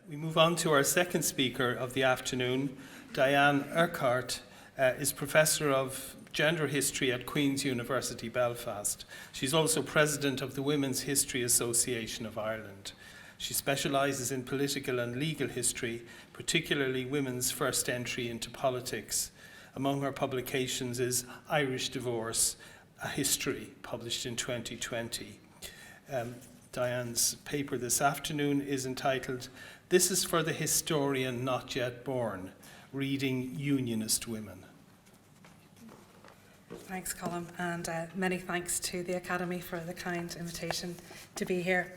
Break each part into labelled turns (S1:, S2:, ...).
S1: We move on to our second speaker of the afternoon. Diane Urquhart is Professor of Gender History at Queen's University Belfast. She's also President of the Women's History Association of Ireland. She specialises in political and legal history, particularly women's first entry into politics. Among her publications is Irish Divorce, a History, published in 2020. Diane's paper this afternoon is entitled, "This is for the Historian Not Yet Born, Reading Unionist Women."
S2: Thanks, Colin, and many thanks to the Academy for the kind invitation to be here.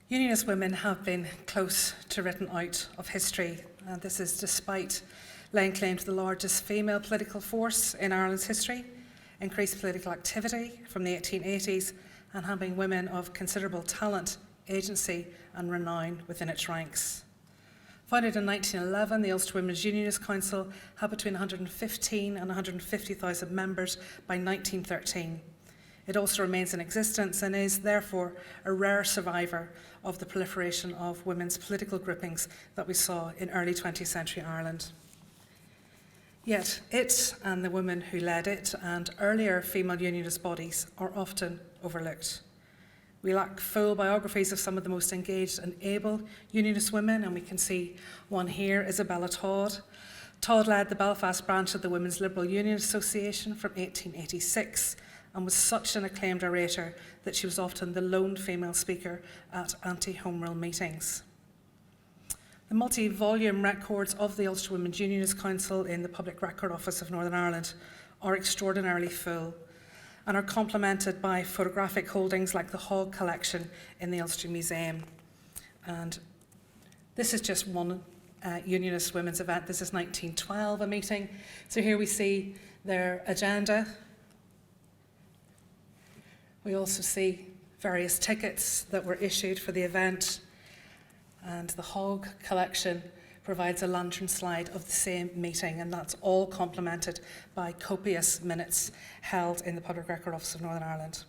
S2: Unionist women have been close to written out of history, and this is despite laying claim to the largest female political force in Ireland's history, increased political activity from the 1880s, and having women of considerable talent, agency and renown within its ranks. Founded in 1911, the Ulster Women's Unionist Council had between 115 and 150,000 members by 1913. It also remains in existence and is therefore a rare survivor of the proliferation of women's political groupings that we saw in early 20th century Ireland. Yet it and the women who led it and earlier female unionist bodies are often overlooked. We lack full biographies of some of the most engaged and able unionist women, and we can see one here, Isabella Todd. Todd led the Belfast branch of the Women's Liberal Unionist Association from 1886 and was such an acclaimed orator that she was often the lone female speaker at anti-Home Rule meetings. The multi-volume records of the Ulster Women's Unionist Council in the Public Record Office of Northern Ireland are extraordinarily full and are complemented by photographic holdings like the Hogg collection in the Ulster Museum. And this is just one Unionist women's event. This is 1912, a meeting. So here we see their agenda. We also see various tickets that were issued for the event. And the Hogg collection provides a lantern slide of the same meeting, and that's all complemented by copious minutes held in the Public Record Office of Northern Ireland.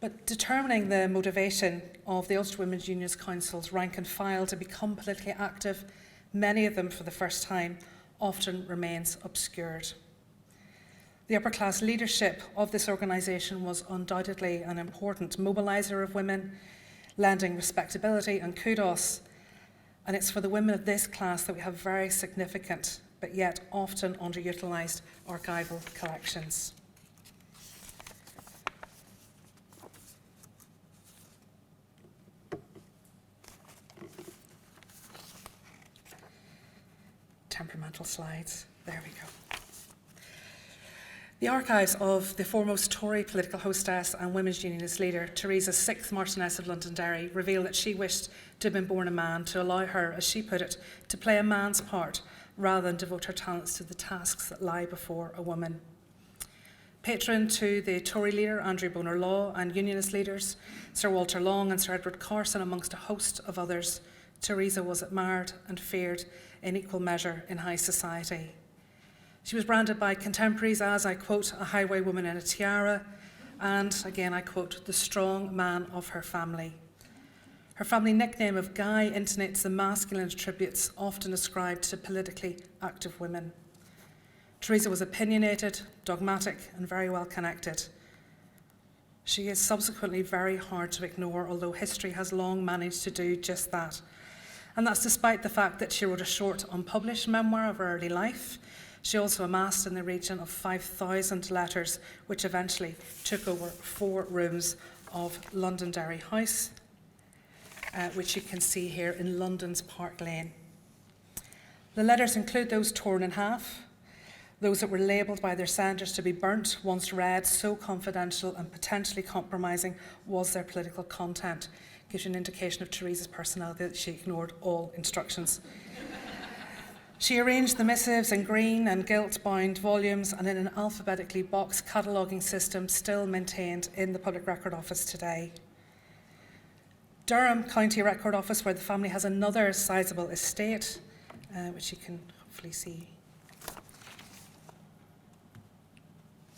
S2: But determining the motivation of the Ulster Women's Unionist Council's rank and file to become politically active, many of them for the first time, often remains obscured. The upper class leadership of this organisation was undoubtedly an important mobiliser of women, lending respectability and kudos. And it's for the women of this class that we have very significant, but yet often underutilised archival collections. Temperamental slides. There we go. The archives of the foremost Tory political hostess and women's unionist leader, Theresa, 6th Marchioness of Londonderry, reveal that she wished to have been born a man to allow her, as she put it, to play a man's part rather than devote her talents to the tasks that lie before a woman. Patron to the Tory leader, Andrew Bonar Law, and unionist leaders, Sir Walter Long and Sir Edward Carson, amongst a host of others, Theresa was admired and feared in equal measure in high society. She was branded by contemporaries as, I quote, a highwaywoman in a tiara, and, again, I quote, the strong man of her family. Her family nickname of Guy intonates the masculine attributes often ascribed to politically active women. Theresa was opinionated, dogmatic, and very well connected. She is subsequently very hard to ignore, although history has long managed to do just that. And that's despite the fact that she wrote a short, unpublished memoir of her early life. She also amassed in the region of 5,000 letters, which eventually took over 4 rooms of Londonderry House, which you can see here in London's Park Lane. The letters include those torn in half, those that were labelled by their senders to be burnt once read, so confidential and potentially compromising was their political content. Gives you an indication of Theresa's personality that she ignored all instructions. She arranged the missives in green and gilt-bound volumes and in an alphabetically boxed cataloguing system still maintained in the Public Record Office today. Durham County Record Office, where the family has another sizable estate, which you can hopefully see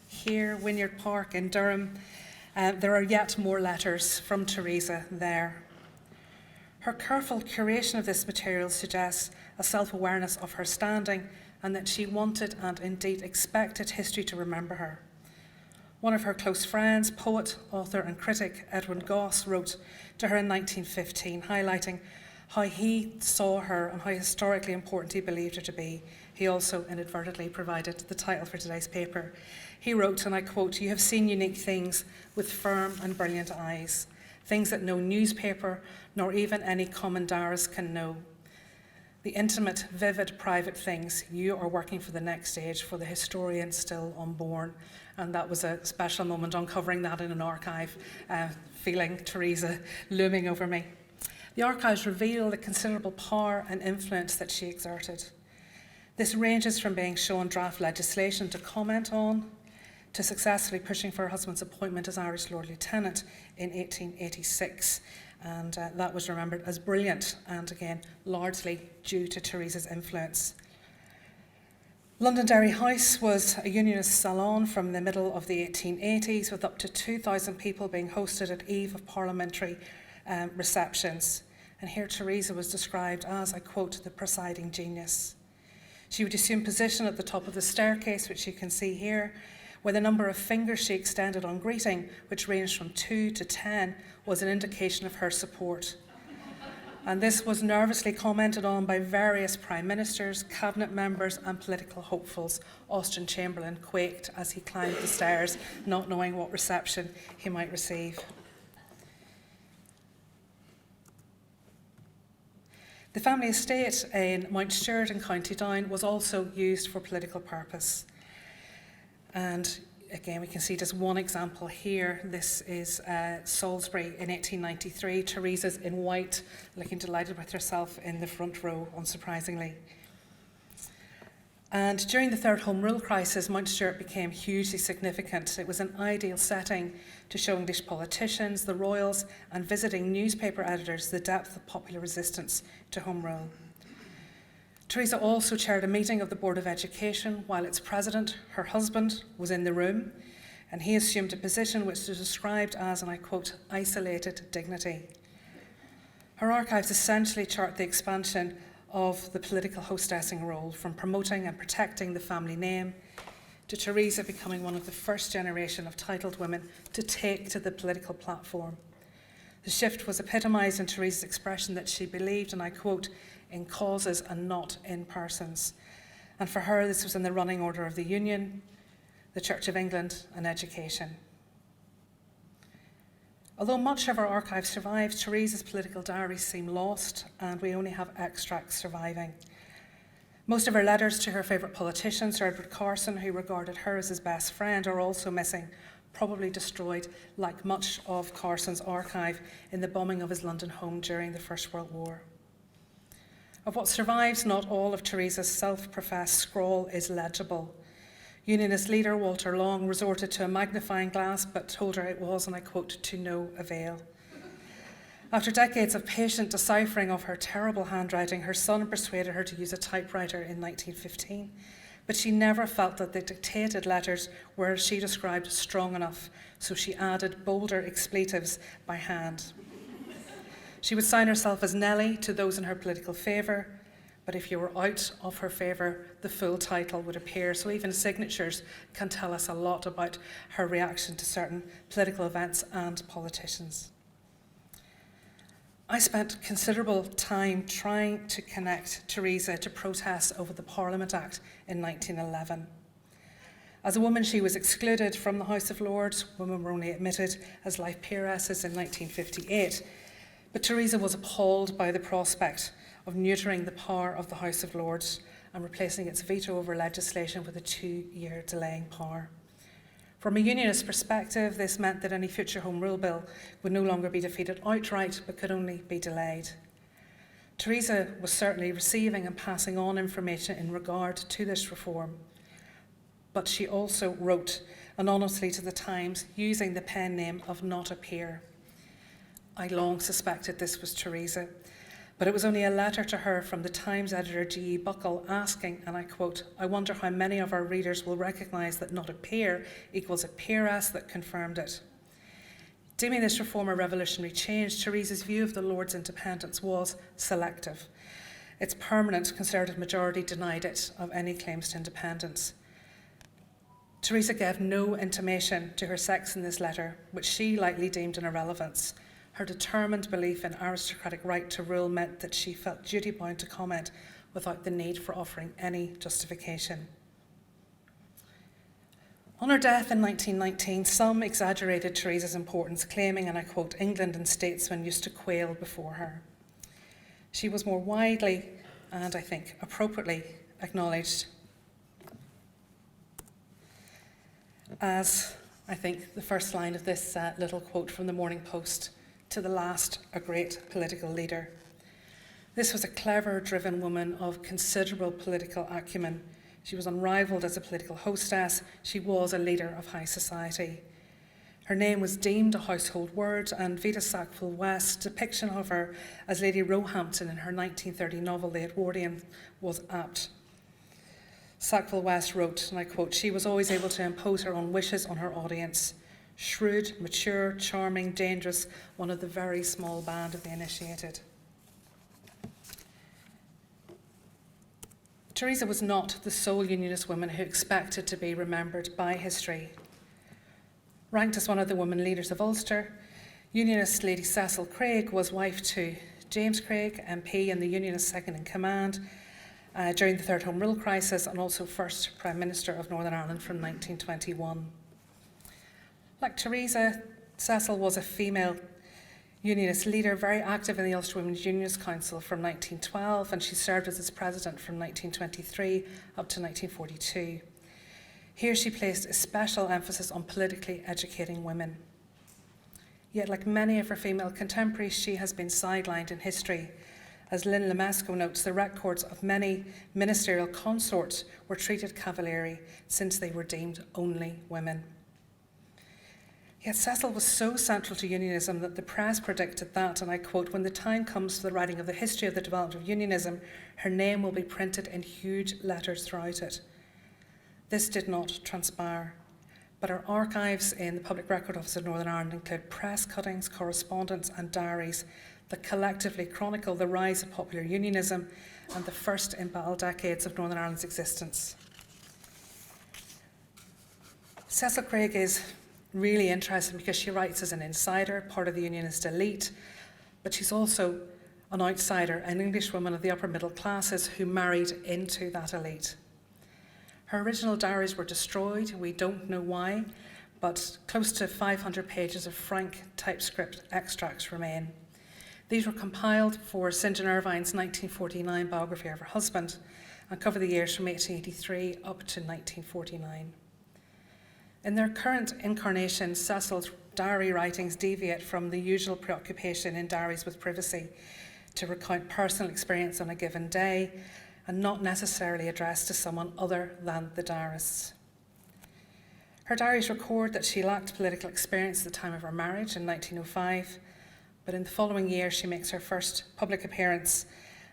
S2: here, Wynyard Park in Durham. There are yet more letters from Theresa there. Her careful curation of this material suggests a self-awareness of her standing and that she wanted and indeed expected history to remember her. One of her close friends, poet, author and critic Edwin Goss, wrote to her in 1915, highlighting how he saw her and how historically important he believed her to be. He also inadvertently provided the title for today's paper. He wrote, and I quote, "You have seen unique things with firm and brilliant eyes, things that no newspaper nor even any common diarist can know. The intimate, vivid, private things. You are working for the next age, for the historian still unborn." And that was a special moment, uncovering that in an archive, feeling Teresa looming over me. The archives reveal the considerable power and influence that she exerted. This ranges from being shown draft legislation to comment on, to successfully pushing for her husband's appointment as Irish Lord Lieutenant in 1886. And that was remembered as brilliant, and again, largely due to Teresa's influence. Londonderry House was a Unionist salon from the middle of the 1880s, with up to 2,000 people being hosted at eve of parliamentary receptions. And here Teresa was described as, I quote, the presiding genius. She would assume position at the top of the staircase, which you can see here, where the number of fingers she extended on greeting, which ranged from 2 to 10, was an indication of her support. And this was nervously commented on by various prime ministers, cabinet members and political hopefuls. Austen Chamberlain quaked as he climbed the stairs, not knowing what reception he might receive. The family estate in Mount Stewart in County Down was also used for political purpose. And again, we can see just one example here. This is Salisbury in 1893. Teresa's in white, looking delighted with herself in the front row, unsurprisingly. And during the Third Home Rule crisis, Mount Stewart became hugely significant. It was an ideal setting to show English politicians, the royals, and visiting newspaper editors the depth of popular resistance to Home Rule. Teresa also chaired a meeting of the Board of Education while its president, her husband, was in the room, and he assumed a position which was described as, and I quote, isolated dignity. Her archives essentially chart the expansion of the political hostessing role, from promoting and protecting the family name to Teresa becoming one of the first generation of titled women to take to the political platform. The shift was epitomised in Teresa's expression that she believed, and I quote, in causes and not in persons. And for her, this was in the running order of the Union, the Church of England, and education. Although much of our archive survives, Teresa's political diaries seem lost, and we only have extracts surviving. Most of her letters to her favourite politician, Sir Edward Carson, who regarded her as his best friend, are also missing, probably destroyed, like much of Carson's archive, in the bombing of his London home during the First World War. Of what survives, not all of Teresa's self-professed scrawl is legible. Unionist leader Walter Long resorted to a magnifying glass, but told her it was, and I quote, to no avail. After decades of patient deciphering of her terrible handwriting, her son persuaded her to use a typewriter in 1915, but she never felt that the dictated letters were, as she described, strong enough, so she added bolder expletives by hand. She would sign herself as Nellie to those in her political favour, but if you were out of her favour, the full title would appear. So even signatures can tell us a lot about her reaction to certain political events and politicians. I spent considerable time trying to connect Teresa to protests over the Parliament Act in 1911. As a woman, she was excluded from the House of Lords. Women were only admitted as life peeresses in 1958. But Teresa was appalled by the prospect of neutering the power of the House of Lords and replacing its veto over legislation with a 2-year delaying power. From a Unionist perspective, this meant that any future Home Rule bill would no longer be defeated outright, but could only be delayed. Teresa was certainly receiving and passing on information in regard to this reform, but she also wrote anonymously to the Times using the pen name of Not a Peer. I long suspected this was Teresa, but it was only a letter to her from the Times editor G.E. Buckle asking, and I quote, I wonder how many of our readers will recognise that not a peer equals a peeress that confirmed it. Deeming this reform a revolutionary change, Theresa's view of the Lords' independence was selective. Its permanent Conservative majority denied it of any claims to independence. Theresa gave no intimation to her sex in this letter, which she lightly deemed an irrelevance. Her determined belief in aristocratic right to rule meant that she felt duty-bound to comment without the need for offering any justification. On her death in 1919, some exaggerated Theresa's importance, claiming, and I quote, "England and statesmen used to quail before her." She was more widely, and I think appropriately, acknowledged as, I think, the first line of this little quote from the Morning Post, "To the last, a great political leader." This was a clever, driven woman of considerable political acumen. She was unrivalled as a political hostess. She was a leader of high society. Her name was deemed a household word, and Vita Sackville-West's depiction of her as Lady Roehampton in her 1930 novel The Edwardian was apt. Sackville-West wrote, and I quote, "She was always able to impose her own wishes on her audience. Shrewd, mature, charming, dangerous, one of the very small band of the initiated." Theresa was not the sole Unionist woman who expected to be remembered by history. Ranked as one of the women leaders of Ulster, Unionist Lady Cecil Craig was wife to James Craig, MP and the Unionist second in command during the Third Home Rule crisis, and also first Prime Minister of Northern Ireland from 1921. Like Theresa, Cecil was a female Unionist leader, very active in the Ulster Women's Unionist Council from 1912, and she served as its president from 1923 up to 1942. Here she placed a special emphasis on politically educating women. Yet, like many of her female contemporaries, she has been sidelined in history. As Lynn Lemesco notes, the records of many ministerial consorts were treated cavalierly since they were deemed only women. Yet Cecil was so central to unionism that the press predicted that, and I quote, "When the time comes for the writing of the history of the development of unionism, her name will be printed in huge letters throughout it." This did not transpire, but our archives in the Public Record Office of Northern Ireland include press cuttings, correspondence and diaries that collectively chronicle the rise of popular unionism and the first embattled decades of Northern Ireland's existence. Cecil Craig is really interesting because she writes as an insider, part of the Unionist elite, but she's also an outsider, an Englishwoman of the upper middle classes who married into that elite. Her original diaries were destroyed. We don't know why, but close to 500 pages of frank typescript extracts remain. These were compiled for St John Irvine's 1949 biography of her husband and cover the years from 1883 up to 1949. In their current incarnation, Cecil's diary writings deviate from the usual preoccupation in diaries with privacy to recount personal experience on a given day and not necessarily addressed to someone other than the diarists. Her diaries record that she lacked political experience at the time of her marriage in 1905, but in the following year she makes her first public appearance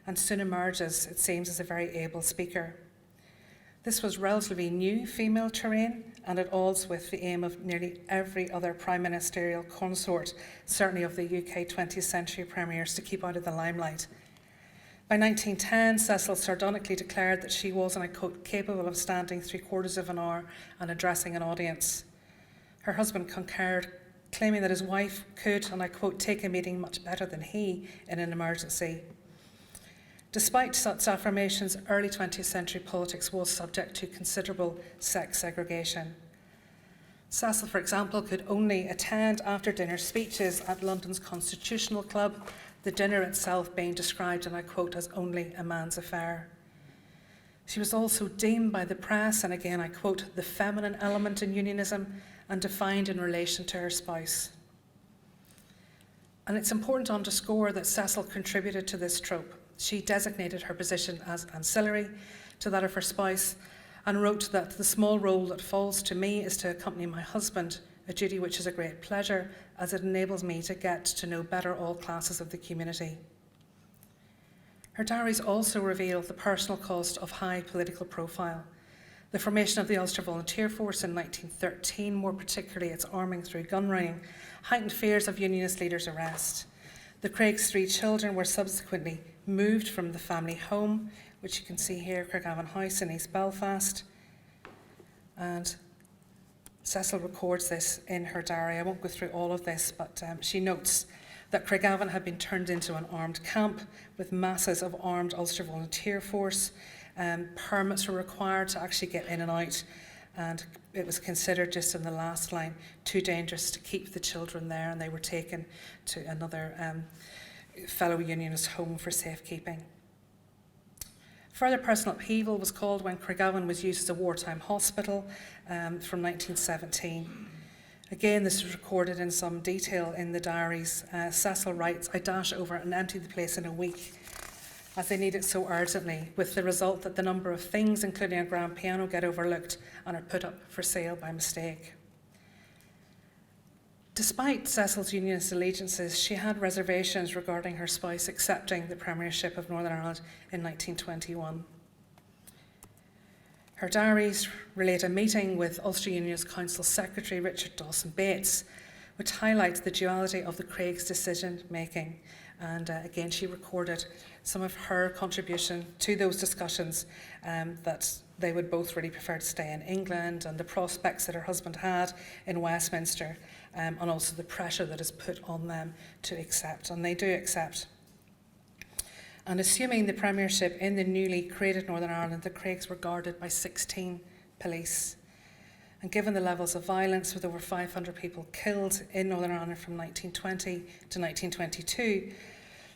S2: and soon emerges, it seems, as a very able speaker. This was relatively new female terrain, and at odds with the aim of nearly every other prime ministerial consort, certainly of the UK 20th century premiers, to keep out of the limelight. By 1910, Cecil sardonically declared that she was, and I quote, "capable of standing 3/4 of an hour and addressing an audience." Her husband concurred, claiming that his wife could, and I quote, "take a meeting much better than he in an emergency." Despite such affirmations, early 20th century politics was subject to considerable sex segregation. Cecil, for example, could only attend after-dinner speeches at London's Constitutional Club, the dinner itself being described, and I quote, as only a man's affair. She was also deemed by the press, and again I quote, "the feminine element in unionism," and defined in relation to her spouse. And it's important to underscore that Cecil contributed to this trope. She designated her position as ancillary to that of her spouse and wrote that "the small role that falls to me is to accompany my husband, a duty which is a great pleasure as it enables me to get to know better all classes of the community." Her diaries also reveal the personal cost of high political profile. The formation of the Ulster Volunteer Force in 1913, more particularly its arming through gunrunning, heightened fears of Unionist leaders' arrest. The Craig's 3 children were subsequently moved from the family home, which you can see here, Craigavon House in East Belfast. And Cecil records this in her diary. I won't go through all of this, but she notes that Craigavon had been turned into an armed camp with masses of armed Ulster Volunteer Force. Permits were required to actually get in and out, and it was considered, just in the last line, too dangerous to keep the children there, and they were taken to another fellow Unionist home for safekeeping. Further personal upheaval was called when Craigavon was used as a wartime hospital from 1917. Again, this is recorded in some detail in the diaries. Cecil writes, "I dash over and empty the place in a week, as they need it so urgently, with the result that the number of things, including a grand piano, get overlooked and are put up for sale by mistake." Despite Cecil's Unionist allegiances, she had reservations regarding her spouse accepting the Premiership of Northern Ireland in 1921. Her diaries relate a meeting with Ulster Unionist Council Secretary Richard Dawson Bates, which highlights the duality of the Craigs' decision-making. And again, she recorded some of her contribution to those discussions, that they would both really prefer to stay in England, and the prospects that her husband had in Westminster, and also the pressure that is put on them to accept. And they do accept. And assuming the premiership in the newly created Northern Ireland, the Craigs were guarded by 16 police. And given the levels of violence, with over 500 people killed in Northern Ireland from 1920 to 1922,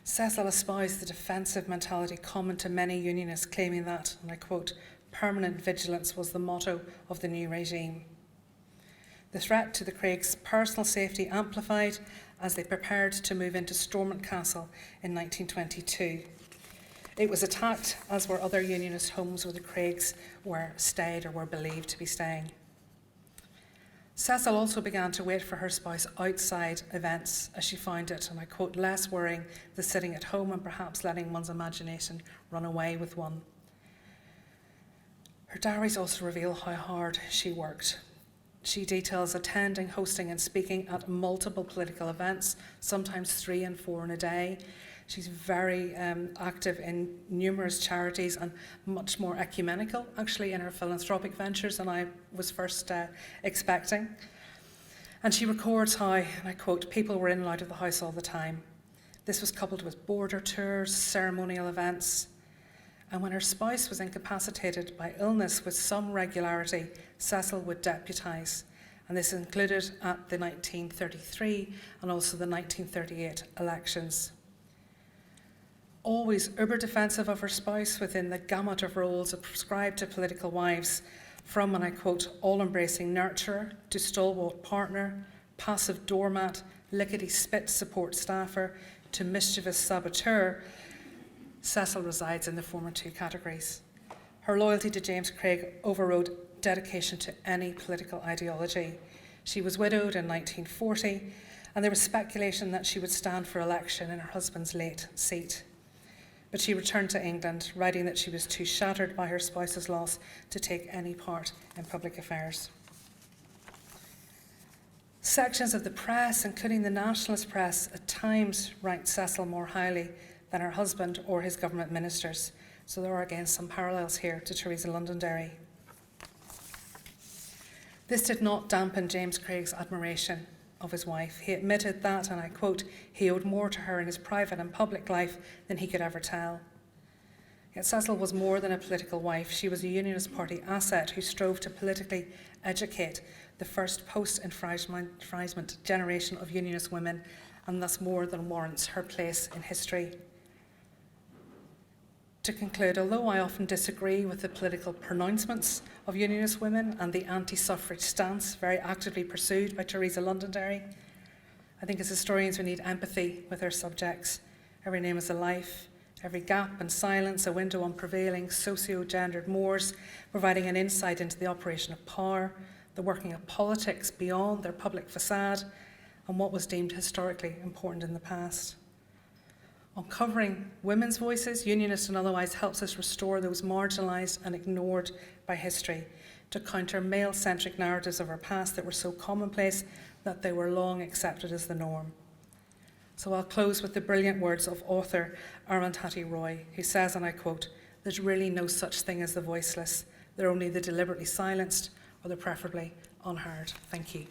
S2: Cecil espoused the defensive mentality common to many Unionists, claiming that, and I quote, "permanent vigilance was the motto of the new regime." The threat to the Craigs' personal safety amplified as they prepared to move into Stormont Castle in 1922. It was attacked, as were other Unionist homes where the Craigs were stayed or were believed to be staying. Cecil also began to wait for her spouse outside events, as she found it, and I quote, "less worrying than sitting at home and perhaps letting one's imagination run away with one." Her diaries also reveal how hard she worked. She details attending, hosting and speaking at multiple political events, sometimes 3 and 4 in a day. She's very active in numerous charities and much more ecumenical, actually, in her philanthropic ventures than I was first expecting. And she records how, and I quote, "people were in and out of the house all the time. This was coupled with border tours, ceremonial events. And when her spouse was incapacitated by illness with some regularity, Cecil would deputise. And this included at the 1933 and also the 1938 elections. Always uber defensive of her spouse within the gamut of roles prescribed to political wives, from, and I quote, "all-embracing nurturer to stalwart partner, passive doormat, lickety-spit support staffer to mischievous saboteur," Cecil resides in the former 2 categories. Her loyalty to James Craig overrode dedication to any political ideology. She was widowed in 1940, and there was speculation that she would stand for election in her husband's late seat. But she returned to England, writing that she was too shattered by her spouse's loss to take any part in public affairs. Sections of the press, including the nationalist press, at times ranked Cecil more highly than her husband or his government ministers. So there are again some parallels here to Theresa Londonderry. This did not dampen James Craig's admiration of his wife. He admitted that, and I quote, "he owed more to her in his private and public life than he could ever tell." Yet Cecil was more than a political wife. She was a Unionist Party asset who strove to politically educate the first post-enfranchisement generation of Unionist women, and thus more than warrants her place in history. To conclude, although I often disagree with the political pronouncements of Unionist women and the anti-suffrage stance very actively pursued by Theresa Londonderry, I think as historians we need empathy with our subjects. Every name is a life, every gap and silence a window on prevailing socio-gendered mores, providing an insight into the operation of power, the working of politics beyond their public facade, and what was deemed historically important in the past. Uncovering women's voices, Unionist and otherwise, helps us restore those marginalised and ignored by history. to counter male-centric narratives of our past that were so commonplace that they were long accepted as the norm. So I'll close with the brilliant words of author Arundhati Roy, who says, and I quote, "There's really no such thing as the voiceless. They're only the deliberately silenced or the preferably unheard." Thank you.